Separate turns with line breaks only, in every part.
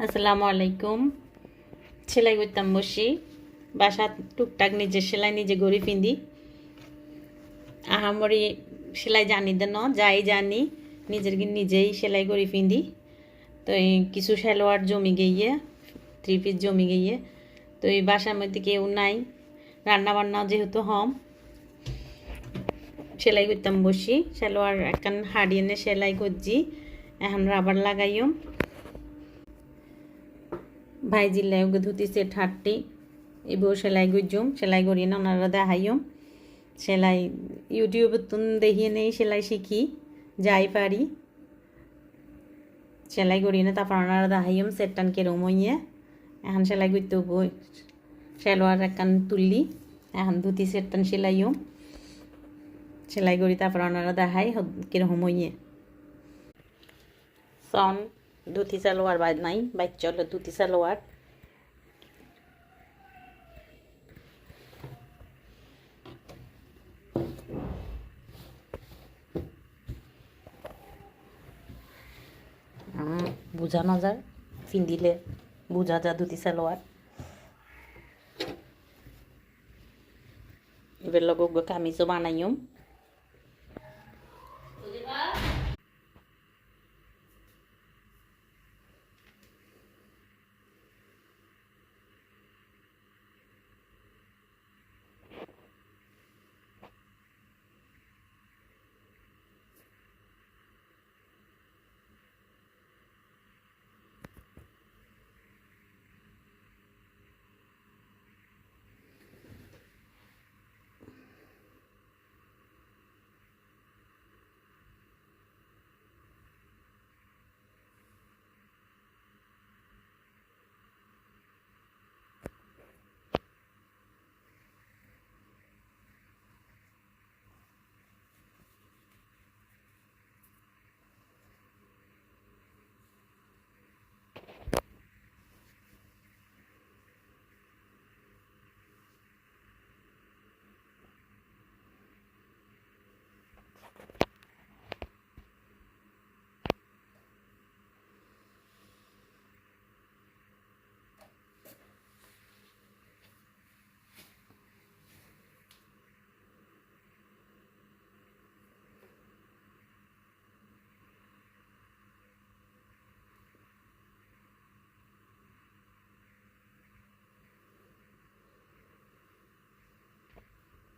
আসসালামু আলাইকুম। সেলাই করতাম বসি বাসা টুকটাক নিজের সেলাই নিজে গড়ি ফিন্দি আহামরি সেলাই জানি দেন যাই জানি নিজের নিজেই সেলাই করি ফিন্দি। তো এই কিছু সালোয়ার জমি গিয়ে 3 পিস জমি গিয়ে তো এই বাসার মধ্যে কেউ নাই, রান্না বান্না যেহেতু হম সেলাই করতাম বসি সালোয়ার একখান হাড়ি এনে সেলাই করছি। এখন রাবার লাগাইও ভাইজিল্লাই ওকে ধুতি সেট হাটটি এবার সেলাই গুজুম সেলাই করি না ওনারা দেখাইও সেলাই ইউটিউবে তুন দেখিয়ে নেই সেলাই শিখি যাই পারি সেলাই করি না তারপর ওনারা দেখাইম সেটটান কেরম হইয়ে এখন সেলাই করতে বই সেলোয়ার একখান তুললি এখন ধুতি সেটটান সেলাইও সেলাই করি তারপর ওনারা দেখাই কিরকম হইয়ে সন ধুতি সালোয়ার বাদ নাই বাইক চলে ধুতি সালোয়ার বুঝা না যায় ফিন্দিলে বুঝা যা ধুতি সালোয়ার এবার লোক কামিজও বানাইম।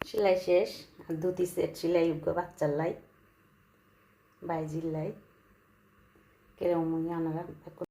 সেলাই শেষ আর ধুতি সেট সেলাই বাচ্চার লাই বাইজির লাই কেরম আনারা